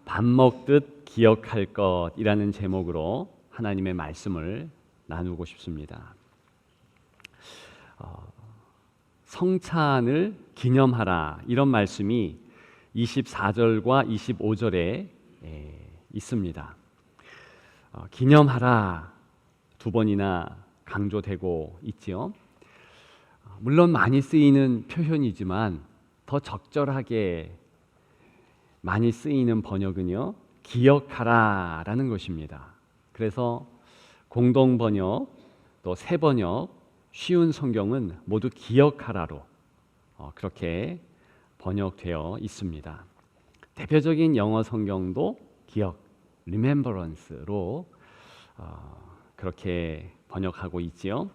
밥 먹듯 기억할 것이라는 제목으로 하나님의 말씀을 나누고 싶습니다. 성찬을 기념하라, 이런 말씀이 24절과 25절에 있습니다. 기념하라 두 번이나 강조되고 있지요. 물론 많이 쓰이는 표현이지만 더 적절하게 많이 쓰이는 번역은요, 기억하라 라는 것입니다. 그래서 공동 번역, 또 새 번역, 쉬운 성경은 모두 기억하라로 그렇게 번역되어 있습니다. 대표적인 영어 성경도 기억, remembrance로 그렇게 번역하고 있지요.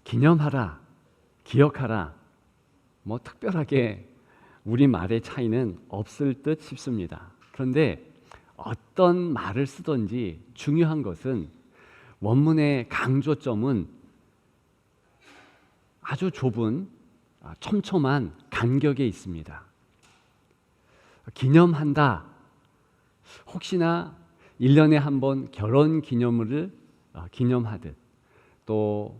기념하라, 기억하라, 뭐 특별하게 우리 말의 차이는 없을 듯 싶습니다. 그런데 어떤 말을 쓰든지 중요한 것은 원문의 강조점은 아주 좁은 촘촘한 간격에 있습니다. 기념한다, 혹시나 1년에 한 번 결혼 기념일을 기념하듯, 또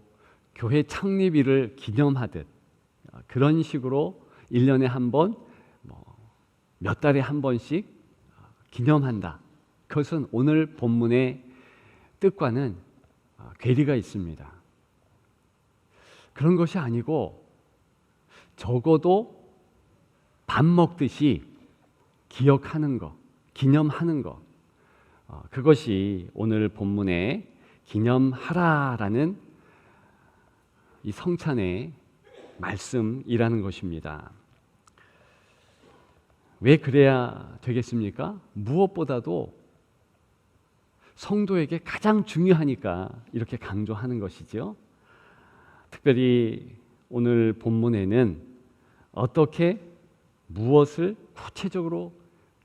교회 창립일을 기념하듯, 그런 식으로 1년에 한 번, 몇 달에 한 번씩 기념한다. 그것은 오늘 본문의 뜻과는 괴리가 있습니다. 그런 것이 아니고 적어도 밥 먹듯이 기억하는 것, 기념하는 것, 그것이 오늘 본문의 기념하라라는 이 성찬의 말씀이라는 것입니다. 왜 그래야 되겠습니까? 무엇보다도 성도에게 가장 중요하니까 이렇게 강조하는 것이죠. 특별히 오늘 본문에는 어떻게 무엇을 구체적으로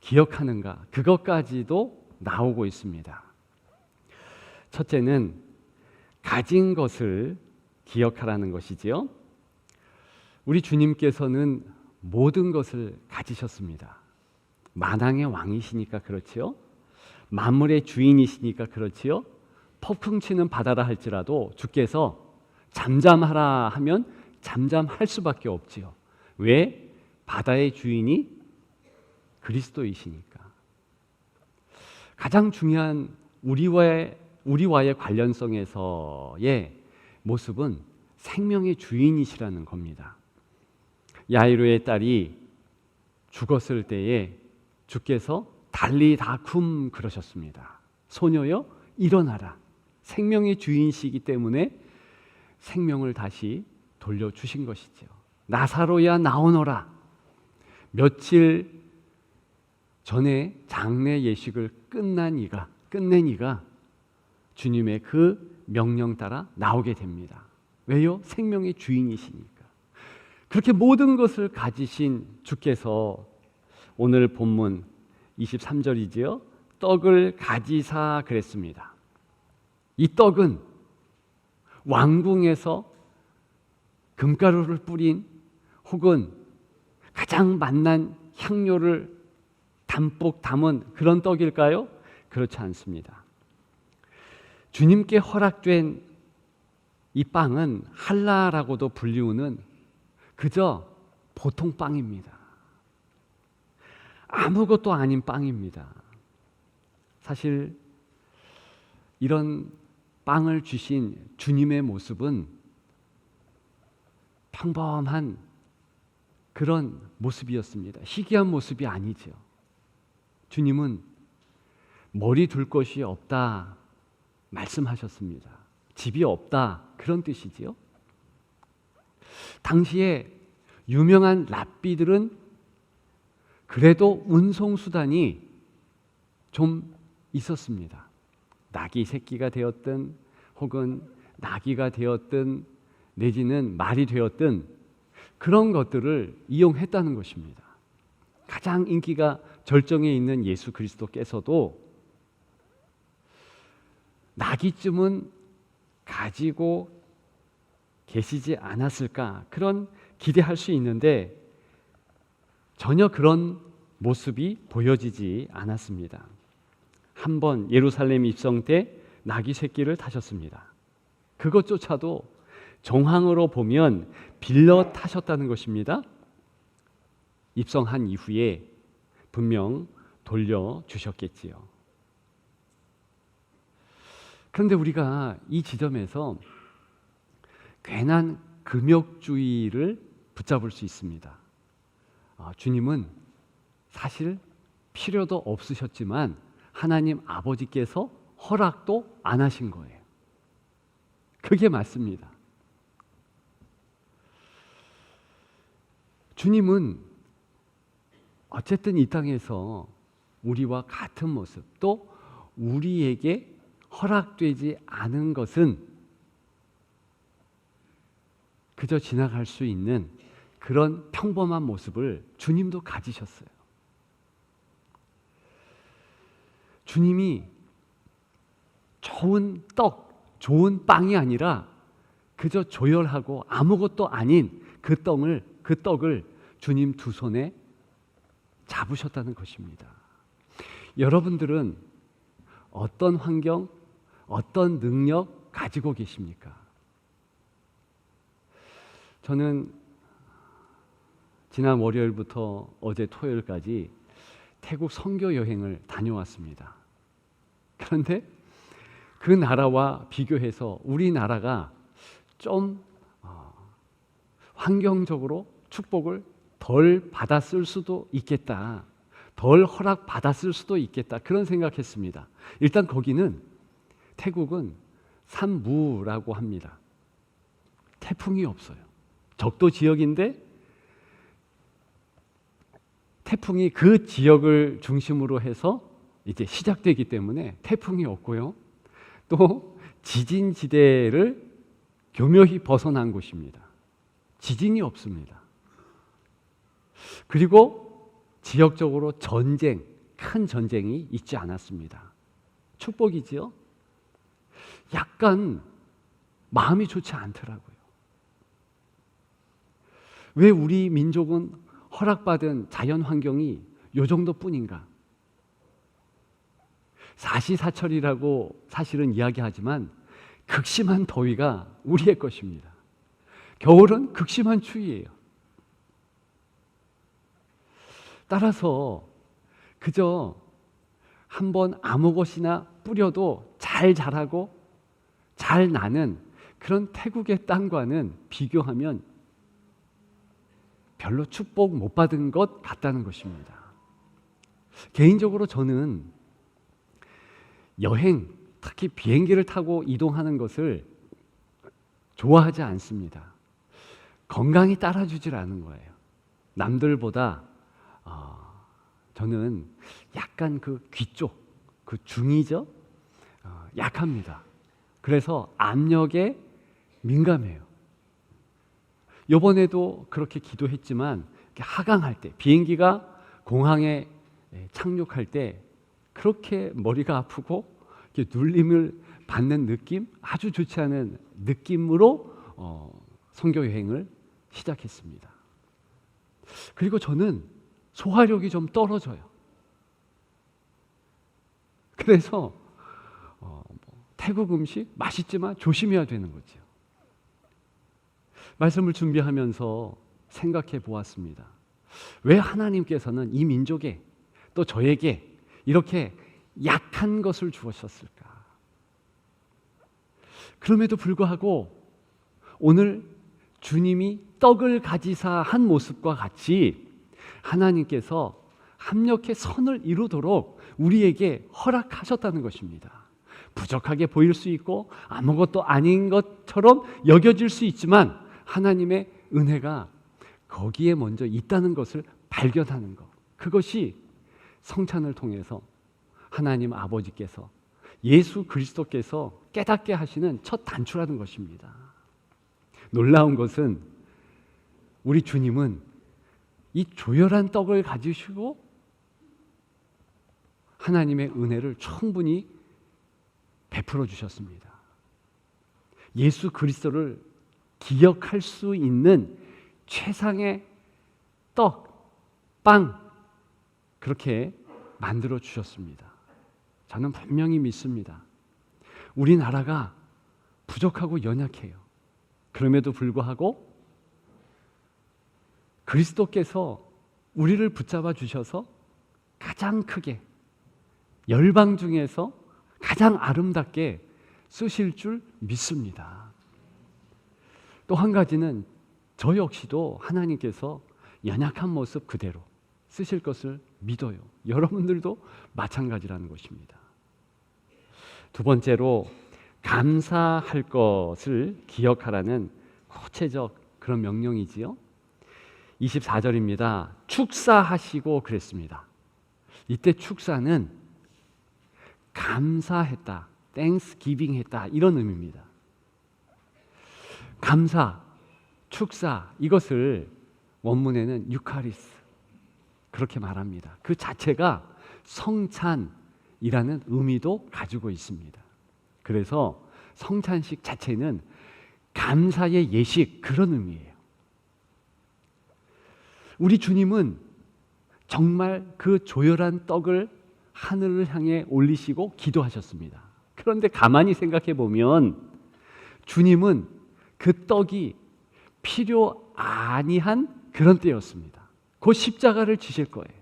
기억하는가, 그것까지도 나오고 있습니다. 첫째는 가진 것을 기억하라는 것이지요. 우리 주님께서는 모든 것을 가지셨습니다. 만왕의 왕이시니까 그렇지요. 만물의 주인이시니까 그렇지요. 폭풍 치는 바다라 할지라도 주께서 잠잠하라 하면 잠잠할 수밖에 없지요. 왜? 바다의 주인이 그리스도이시니까. 가장 중요한 우리와의 관련성에서의 모습은 생명의 주인이시라는 겁니다. 야이로의 딸이 죽었을 때에 주께서 달리다쿰 그러셨습니다. 소녀여 일어나라. 생명의 주인이시기 때문에 생명을 다시 돌려주신 것이죠. 나사로야 나오너라. 며칠 전에 장례 예식을 끝낸 이가 주님의 그 명령 따라 나오게 됩니다. 왜요? 생명의 주인이시니까. 그렇게 모든 것을 가지신 주께서 오늘 본문 23절이지요. 떡을 가지사 그랬습니다. 이 떡은 왕궁에서 금가루를 뿌린 혹은 가장 맛난 향료를 담뿍 담은 그런 떡일까요? 그렇지 않습니다. 주님께 허락된 이 빵은 할라라고도 불리우는 그저 보통 빵입니다. 아무것도 아닌 빵입니다. 사실 이런 빵을 주신 주님의 모습은 평범한 그런 모습이었습니다. 희귀한 모습이 아니죠. 주님은 머리 둘 것이 없다 말씀하셨습니다. 집이 없다, 그런 뜻이지요. 당시에 유명한 랍비들은 그래도 운송수단이 좀 있었습니다. 낙이 새끼가 되었든 혹은 나귀가 되었든 내지는 말이 되었든 그런 것들을 이용했다는 것입니다. 가장 인기가 절정에 있는 예수 그리스도께서도 나귀쯤은 가지고 계시지 않았을까, 그런 기대할 수 있는데 전혀 그런 모습이 보여지지 않았습니다. 한번 예루살렘 입성 때 나귀 새끼를 타셨습니다. 그것조차도 정황으로 보면 빌려 타셨다는 것입니다. 입성한 이후에 분명 돌려주셨겠지요. 그런데 우리가 이 지점에서 괜한 금욕주의를 붙잡을 수 있습니다. 주님은 사실 필요도 없으셨지만 하나님 아버지께서 허락도 안 하신 거예요. 그게 맞습니다. 주님은 어쨌든 이 땅에서 우리와 같은 모습, 또 우리에게 허락되지 않은 것은 그저 지나갈 수 있는 그런 평범한 모습을 주님도 가지셨어요. 주님이 좋은 떡, 좋은 빵이 아니라 그저 조열하고 아무것도 아닌 그 떡을 주님 두 손에 잡으셨다는 것입니다. 여러분들은 어떤 환경, 어떤 능력 가지고 계십니까? 저는 지난 월요일부터 어제 토요일까지 태국 선교 여행을 다녀왔습니다. 그런데 그 나라와 비교해서 우리나라가 좀 환경적으로 축복을 덜 받았을 수도 있겠다, 덜 허락받았을 수도 있겠다, 그런 생각했습니다. 일단 거기는, 태국은 산무라고 합니다. 태풍이 없어요. 적도 지역인데 태풍이 그 지역을 중심으로 해서 이제 시작되기 때문에 태풍이 없고요. 또 지진지대를 교묘히 벗어난 곳입니다. 지진이 없습니다. 그리고 지역적으로 큰 전쟁이 있지 않았습니다. 축복이지요? 약간 마음이 좋지 않더라고요. 왜 우리 민족은 허락받은 자연 환경이 요 정도뿐인가? 사시사철이라고 사실은 이야기하지만 극심한 더위가 우리의 것입니다. 겨울은 극심한 추위예요. 따라서 그저 한번 아무 것이나 뿌려도 잘 자라고 잘 나는 그런 태국의 땅과는 비교하면 별로 축복 못 받은 것 같다는 것입니다. 개인적으로 저는 여행, 특히 비행기를 타고 이동하는 것을 좋아하지 않습니다. 건강이 따라주질 않은 거예요. 남들보다 저는 약간 그 귀 쪽, 그 중이죠? 약합니다. 그래서 압력에 민감해요. 이번에도 그렇게 기도했지만 하강할 때, 비행기가 공항에 착륙할 때 그렇게 머리가 아프고 눌림을 받는 느낌, 아주 좋지 않은 느낌으로 선교 여행을 시작했습니다. 그리고 저는 소화력이 좀 떨어져요. 그래서 태국 음식 맛있지만 조심해야 되는 거죠. 말씀을 준비하면서 생각해 보았습니다. 왜 하나님께서는 이 민족에, 또 저에게 이렇게 약한 것을 주셨을까? 그럼에도 불구하고 오늘 주님이 떡을 가지사 한 모습과 같이 하나님께서 합력해 선을 이루도록 우리에게 허락하셨다는 것입니다. 부족하게 보일 수 있고 아무것도 아닌 것처럼 여겨질 수 있지만 하나님의 은혜가 거기에 먼저 있다는 것을 발견하는 것, 그것이 성찬을 통해서 하나님 아버지께서, 예수 그리스도께서 깨닫게 하시는 첫 단추라는 것입니다. 놀라운 것은 우리 주님은 이 조열한 떡을 가지시고 하나님의 은혜를 충분히 베풀어 주셨습니다. 예수 그리스도를 기억할 수 있는 최상의 떡, 빵, 그렇게 만들어 주셨습니다. 저는 분명히 믿습니다. 우리나라가 부족하고 연약해요. 그럼에도 불구하고 그리스도께서 우리를 붙잡아 주셔서 가장 크게 열방 중에서 가장 아름답게 쓰실 줄 믿습니다. 또 한 가지는 저 역시도 하나님께서 연약한 모습 그대로 쓰실 것을 믿어요. 여러분들도 마찬가지라는 것입니다. 두 번째로 감사할 것을 기억하라는 구체적 그런 명령이지요. 24절입니다. 축사하시고 그랬습니다. 이때 축사는 감사했다, 땡스기빙 했다 이런 의미입니다. 감사, 축사 이것을 원문에는 유카리스 그렇게 말합니다. 그 자체가 성찬이라는 의미도 가지고 있습니다. 그래서 성찬식 자체는 감사의 예식 그런 의미예요. 우리 주님은 정말 그 조열한 떡을 하늘을 향해 올리시고 기도하셨습니다. 그런데 가만히 생각해 보면 주님은 그 떡이 필요 아니한 그런 때였습니다. 곧 십자가를 지실 거예요.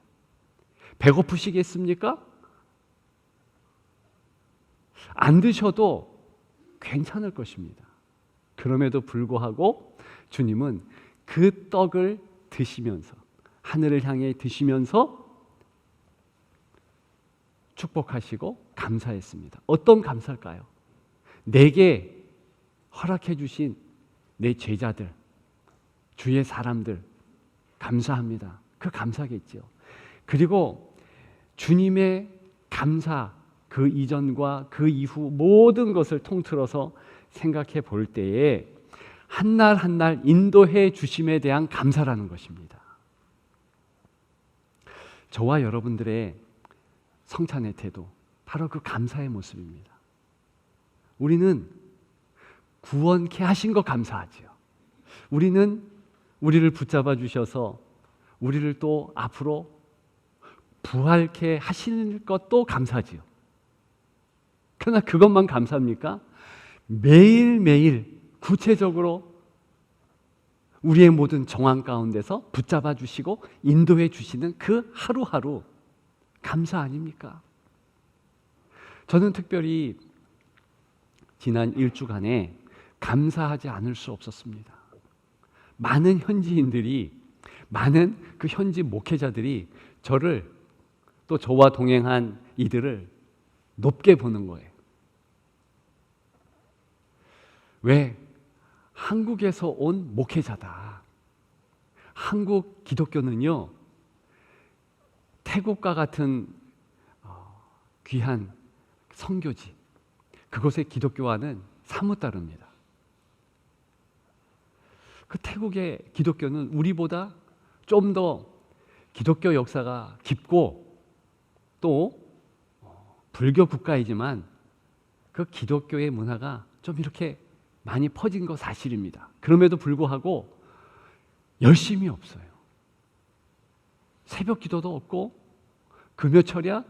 배고프시겠습니까? 안 드셔도 괜찮을 것입니다. 그럼에도 불구하고 주님은 그 떡을 드시면서 하늘을 향해 드시면서 축복하시고 감사했습니다. 어떤 감사일까요? 내게 허락해 주신 내 제자들, 주의 사람들 감사합니다. 그 감사겠죠. 그리고 주님의 감사 그 이전과 그 이후 모든 것을 통틀어서 생각해 볼 때에 한 날 한 날 인도해 주심에 대한 감사라는 것입니다. 저와 여러분들의 성찬의 태도 바로 그 감사의 모습입니다. 우리는 구원케 하신 거 감사하지요. 우리는 우리를 붙잡아 주셔서 우리를 또 앞으로 부활케 하시는 것도 감사지요. 그러나 그것만 감사합니까? 매일매일 구체적으로 우리의 모든 정황 가운데서 붙잡아 주시고 인도해 주시는 그 하루하루 감사 아닙니까? 저는 특별히 지난 일주간에 감사하지 않을 수 없었습니다. 많은 현지인들이, 많은 그 현지 목회자들이 저를 또 저와 동행한 이들을 높게 보는 거예요. 왜? 한국에서 온 목회자다. 한국 기독교는요, 태국과 같은 귀한 선교지, 그곳의 기독교와는 사뭇 다릅니다. 그 태국의 기독교는 우리보다 좀 더 기독교 역사가 깊고 또 불교 국가이지만 그 기독교의 문화가 좀 이렇게 많이 퍼진 거 사실입니다. 그럼에도 불구하고 열심이 없어요. 새벽 기도도 없고 금요철야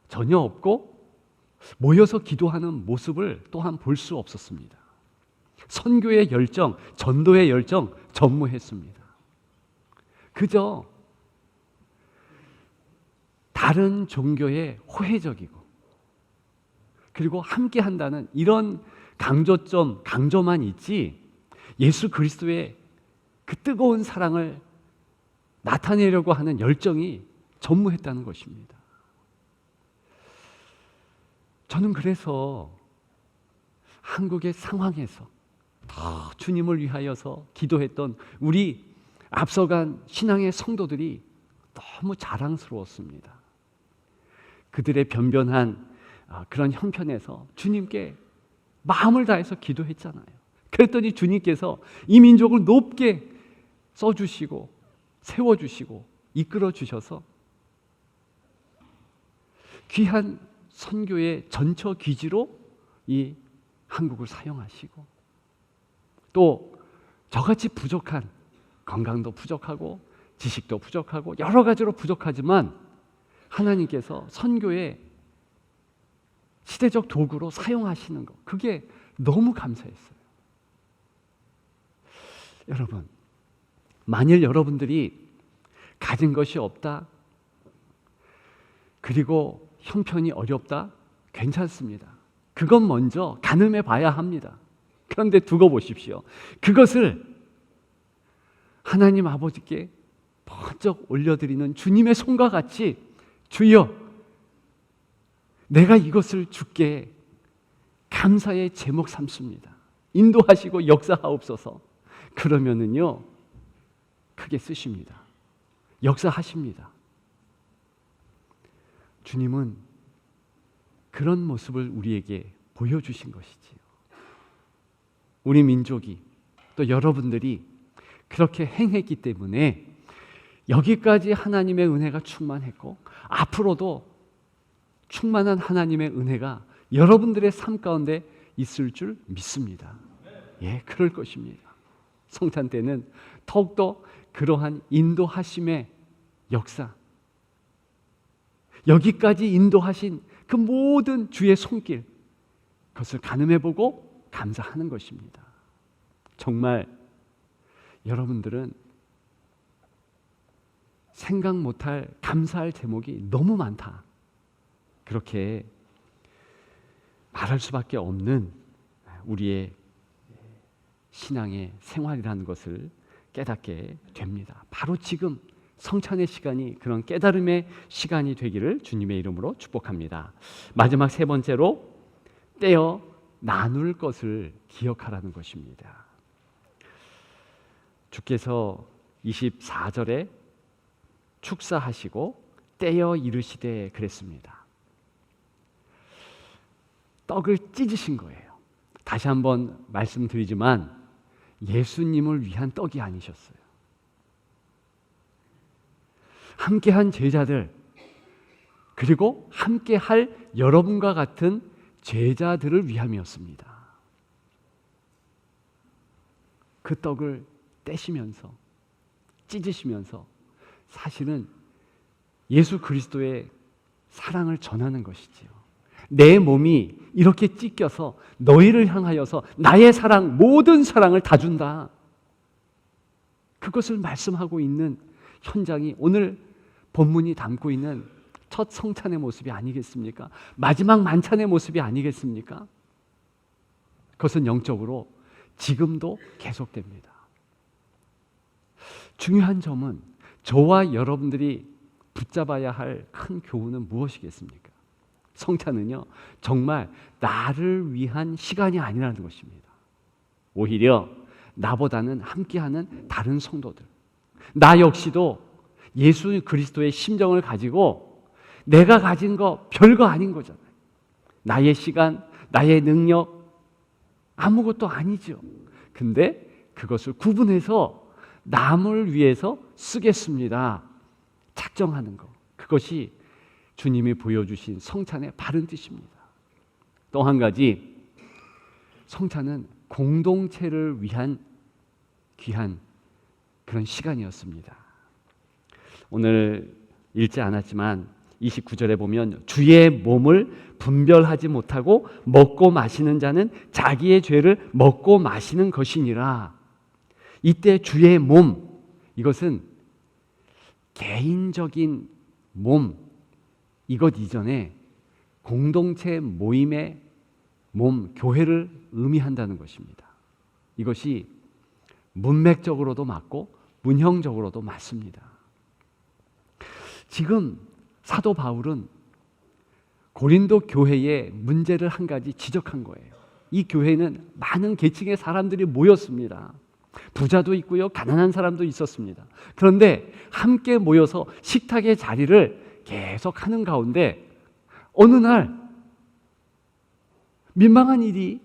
전혀 없고 모여서 기도하는 모습을 또한 볼 수 없었습니다. 선교의 열정, 전도의 열정 전무했습니다. 그저 다른 종교에 호혜적이고 그리고 함께 한다는 이런 강조만 있지 예수 그리스도의 그 뜨거운 사랑을 나타내려고 하는 열정이 전무했다는 것입니다. 저는 그래서 한국의 상황에서 더 주님을 위하여서 기도했던 우리 앞서간 신앙의 성도들이 너무 자랑스러웠습니다. 그들의 변변한 그런 형편에서 주님께 마음을 다해서 기도했잖아요. 그랬더니 주님께서 이 민족을 높게 써주시고 세워주시고 이끌어주셔서 귀한 선교의 전처 귀지로 이 한국을 사용하시고 또 저같이 부족한 건강도 부족하고 지식도 부족하고 여러 가지로 부족하지만 하나님께서 선교의 시대적 도구로 사용하시는 것, 그게 너무 감사했어요. 여러분, 만일 여러분들이 가진 것이 없다, 그리고 형편이 어렵다, 괜찮습니다. 그건 먼저 가늠해 봐야 합니다. 그런데 두고 보십시오. 그것을 하나님 아버지께 번쩍 올려드리는 주님의 손과 같이, 주여, 내가 이것을 주께 감사의 제목 삼습니다. 인도하시고 역사하옵소서. 그러면은요, 크게 쓰십니다. 역사하십니다. 주님은 그런 모습을 우리에게 보여주신 것이지요. 우리 민족이, 또 여러분들이 그렇게 행했기 때문에 여기까지 하나님의 은혜가 충만했고, 앞으로도 충만한 하나님의 은혜가 여러분들의 삶 가운데 있을 줄 믿습니다. 예, 그럴 것입니다. 성찬 때는 더욱더 그러한 인도하심의 역사, 여기까지 인도하신 그 모든 주의 손길, 그것을 가늠해보고 감사하는 것입니다. 정말 여러분들은 생각 못할 감사할 제목이 너무 많다, 그렇게 말할 수밖에 없는 우리의 신앙의 생활이라는 것을 깨닫게 됩니다. 바로 지금 성찬의 시간이 그런 깨달음의 시간이 되기를 주님의 이름으로 축복합니다. 마지막 세 번째로, 떼어 나눌 것을 기억하라는 것입니다. 주께서 24절에 축사하시고 떼어 이르시되 그랬습니다. 떡을 찢으신 거예요. 다시 한번 말씀드리지만 예수님을 위한 떡이 아니셨어요. 함께한 제자들, 그리고 함께할 여러분과 같은 제자들을 위함이었습니다. 그 떡을 떼시면서, 찢으시면서 사실은 예수 그리스도의 사랑을 전하는 것이지요. 내 몸이 이렇게 찢겨서 너희를 향하여서 나의 사랑, 모든 사랑을 다 준다, 그것을 말씀하고 있는 현장이 오늘 본문이 담고 있는 첫 성찬의 모습이 아니겠습니까? 마지막 만찬의 모습이 아니겠습니까? 그것은 영적으로 지금도 계속됩니다. 중요한 점은 저와 여러분들이 붙잡아야 할 큰 교훈은 무엇이겠습니까? 성찬은요, 정말 나를 위한 시간이 아니라는 것입니다. 오히려 나보다는 함께하는 다른 성도들, 나 역시도 예수 그리스도의 심정을 가지고 내가 가진 거 별거 아닌 거잖아요. 나의 시간, 나의 능력 아무것도 아니죠. 근데 그것을 구분해서 남을 위해서 쓰겠습니다, 작정하는 것, 그것이 주님이 보여주신 성찬의 바른 뜻입니다. 또 한 가지, 성찬은 공동체를 위한 귀한 그런 시간이었습니다. 오늘 읽지 않았지만 29절에 보면 주의 몸을 분별하지 못하고 먹고 마시는 자는 자기의 죄를 먹고 마시는 것이니라. 이때 주의 몸, 이것은 개인적인 몸, 이것 이전에 공동체 모임의 몸, 교회를 의미한다는 것입니다. 이것이 문맥적으로도 맞고 문형적으로도 맞습니다. 지금 사도 바울은 고린도 교회의 문제를 한 가지 지적한 거예요. 이 교회는 많은 계층의 사람들이 모였습니다. 부자도 있고요, 가난한 사람도 있었습니다. 그런데 함께 모여서 식탁의 자리를 계속 하는 가운데 어느 날 민망한 일이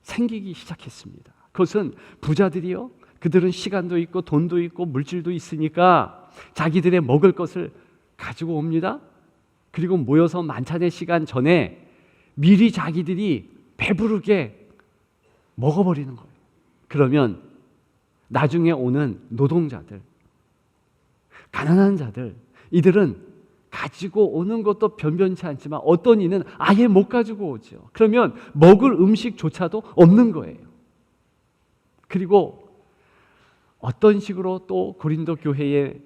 생기기 시작했습니다. 그것은 부자들이요, 그들은 시간도 있고 돈도 있고 물질도 있으니까 자기들의 먹을 것을 가지고 옵니다. 그리고 모여서 만찬의 시간 전에 미리 자기들이 배부르게 먹어버리는 거예요. 그러면 나중에 오는 노동자들, 가난한 자들, 이들은 가지고 오는 것도 변변치 않지만 어떤 이는 아예 못 가지고 오죠. 그러면 먹을 음식조차도 없는 거예요. 그리고 어떤 식으로 또 고린도 교회의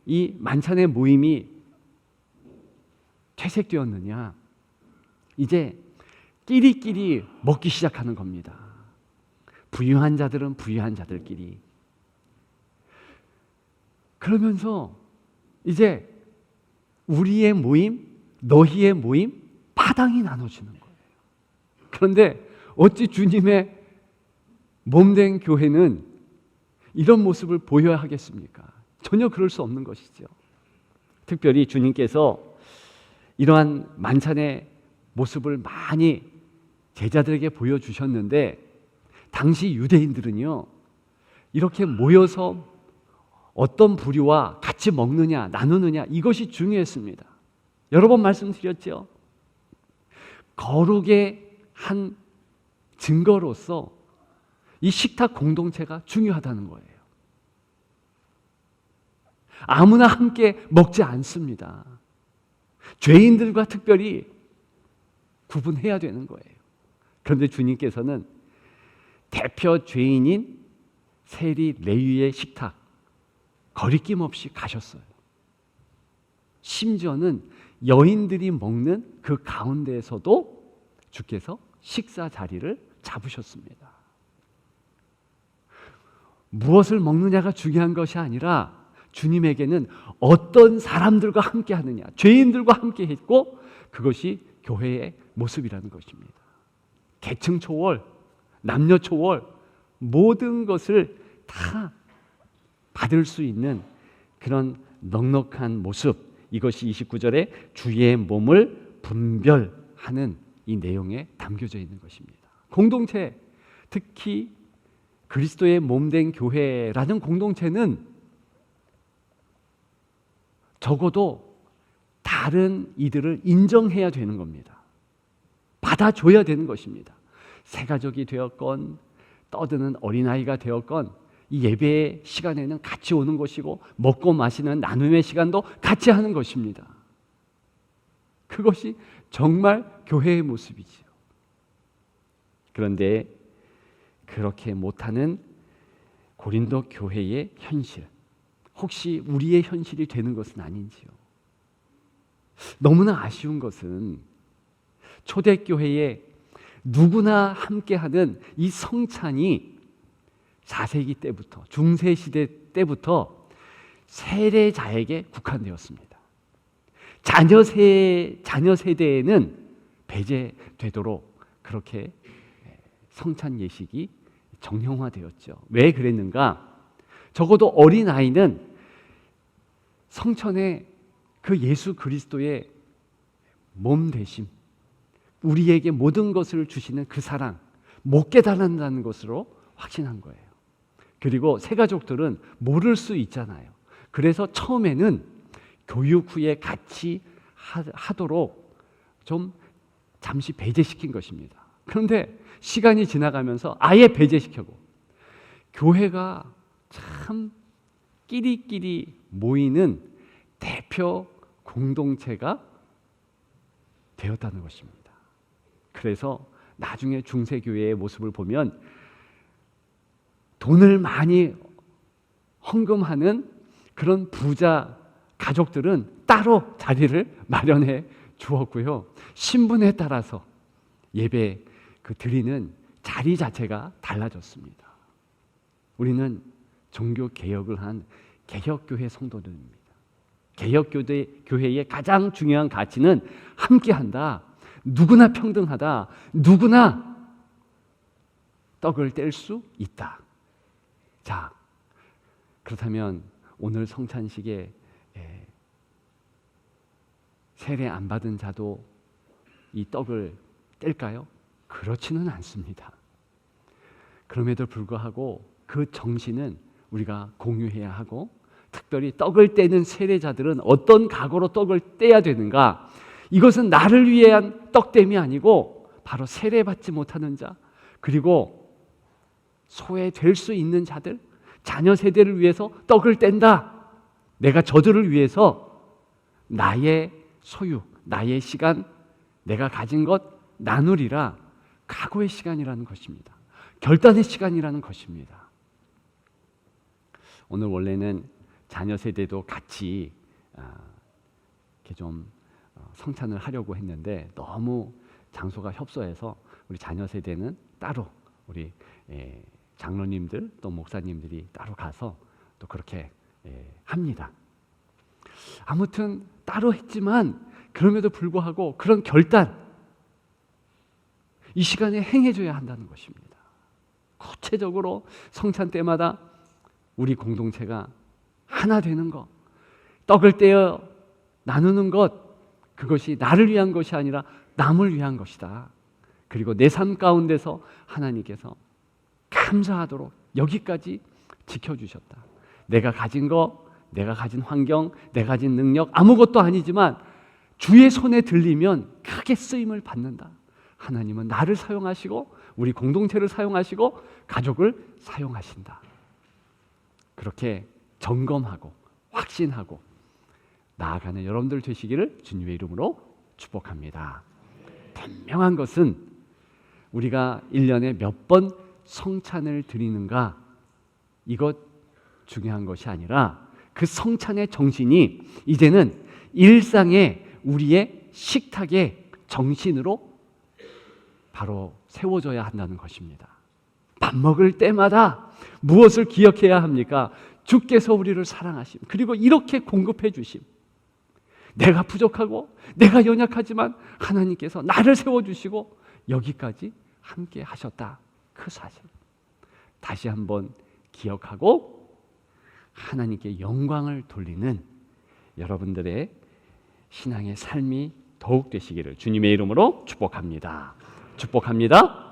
이 만찬의 모임이 퇴색되었느냐? 이제 끼리끼리 먹기 시작하는 겁니다. 부유한 자들은 부유한 자들끼리. 그러면서 이제 우리의 모임, 너희의 모임, 파당이 나눠지는 거예요. 그런데 어찌 주님의 몸된 교회는 이런 모습을 보여야 하겠습니까? 전혀 그럴 수 없는 것이죠. 특별히 주님께서 이러한 만찬의 모습을 많이 제자들에게 보여주셨는데 당시 유대인들은요, 이렇게 모여서 어떤 부류와 같이 먹느냐 나누느냐 이것이 중요했습니다. 여러 번 말씀드렸죠. 거룩의 한 증거로서 이 식탁 공동체가 중요하다는 거예요. 아무나 함께 먹지 않습니다. 죄인들과 특별히 구분해야 되는 거예요. 그런데 주님께서는 대표 죄인인 세리 레위의 식탁 거리낌 없이 가셨어요. 심지어는 여인들이 먹는 그 가운데에서도 주께서 식사 자리를 잡으셨습니다. 무엇을 먹느냐가 중요한 것이 아니라 주님에게는 어떤 사람들과 함께 하느냐, 죄인들과 함께 했고 그것이 교회의 모습이라는 것입니다. 계층 초월, 남녀 초월 모든 것을 다 받을 수 있는 그런 넉넉한 모습, 이것이 29절에 주의 몸을 분별하는 이 내용에 담겨져 있는 것입니다. 공동체, 특히 그리스도의 몸된 교회라는 공동체는 적어도 다른 이들을 인정해야 되는 겁니다. 받아줘야 되는 것입니다. 새가족이 되었건 떠드는 어린아이가 되었건 이 예배의 시간에는 같이 오는 것이고 먹고 마시는 나눔의 시간도 같이 하는 것입니다. 그것이 정말 교회의 모습이지요. 그런데 그렇게 못하는 고린도 교회의 현실, 혹시 우리의 현실이 되는 것은 아닌지요? 너무나 아쉬운 것은 초대교회에 누구나 함께하는 이 성찬이 4세기 때부터, 중세시대 때부터 세례자에게 국한되었습니다. 자녀 세대에는 배제되도록 그렇게 성찬 예식이 정형화되었죠. 왜 그랬는가? 적어도 어린아이는 성천에 그 예수 그리스도의 몸 되심, 우리에게 모든 것을 주시는 그 사랑 못 깨달는다는 것으로 확신한 거예요. 그리고 새가족들은 모를 수 있잖아요. 그래서 처음에는 교육 후에 같이 하도록 좀 잠시 배제시킨 것입니다. 그런데 시간이 지나가면서 아예 배제시켜고 교회가 참 끼리끼리 모이는 대표 공동체가 되었다는 것입니다. 그래서 나중에 중세교회의 모습을 보면 돈을 많이 헌금하는 그런 부자 가족들은 따로 자리를 마련해 주었고요. 신분에 따라서 예배 드리는 자리 자체가 달라졌습니다. 우리는 종교 개혁을 한 개혁교회 성도들입니다. 개혁교회의 가장 중요한 가치는 함께한다. 누구나 평등하다. 누구나 떡을 뗄 수 있다. 자, 그렇다면 오늘 성찬식에 세례 안 받은 자도 이 떡을 뗄까요? 그렇지는 않습니다. 그럼에도 불구하고 그 정신은 우리가 공유해야 하고, 특별히 떡을 떼는 세례자들은 어떤 각오로 떡을 떼야 되는가? 이것은 나를 위한 떡댐이 아니고 바로 세례받지 못하는 자, 그리고 소외될 수 있는 자들, 자녀 세대를 위해서 떡을 뗀다. 내가 저들을 위해서 나의 소유, 나의 시간, 내가 가진 것 나누리라. 각오의 시간이라는 것입니다. 결단의 시간이라는 것입니다. 오늘 원래는 자녀 세대도 같이 이렇게 좀 성찬을 하려고 했는데 너무 장소가 협소해서 우리 자녀 세대는 따로 우리 장로님들 또 목사님들이 따로 가서 또 그렇게 합니다. 아무튼 따로 했지만 그럼에도 불구하고 그런 결단 이 시간에 행해줘야 한다는 것입니다. 구체적으로 성찬 때마다 우리 공동체가 하나 되는 것, 떡을 떼어 나누는 것, 그것이 나를 위한 것이 아니라 남을 위한 것이다. 그리고 내 삶 가운데서 하나님께서 감사하도록 여기까지 지켜주셨다. 내가 가진 것, 내가 가진 환경, 내가 가진 능력 아무것도 아니지만 주의 손에 들리면 크게 쓰임을 받는다. 하나님은 나를 사용하시고 우리 공동체를 사용하시고 가족을 사용하신다. 그렇게 점검하고 확신하고 나아가는 여러분들 되시기를 주님의 이름으로 축복합니다. 분명한 것은 우리가 1년에 몇 번 성찬을 드리는가 이것 중요한 것이 아니라 그 성찬의 정신이 이제는 일상의 우리의 식탁의 정신으로 바로 세워져야 한다는 것입니다. 밥 먹을 때마다 무엇을 기억해야 합니까? 주께서 우리를 사랑하심, 그리고 이렇게 공급해 주심. 내가 부족하고 내가 연약하지만 하나님께서 나를 세워주시고 여기까지 함께 하셨다. 그 사실 다시 한번 기억하고 하나님께 영광을 돌리는 여러분들의 신앙의 삶이 더욱 되시기를 주님의 이름으로 축복합니다. 축복합니다.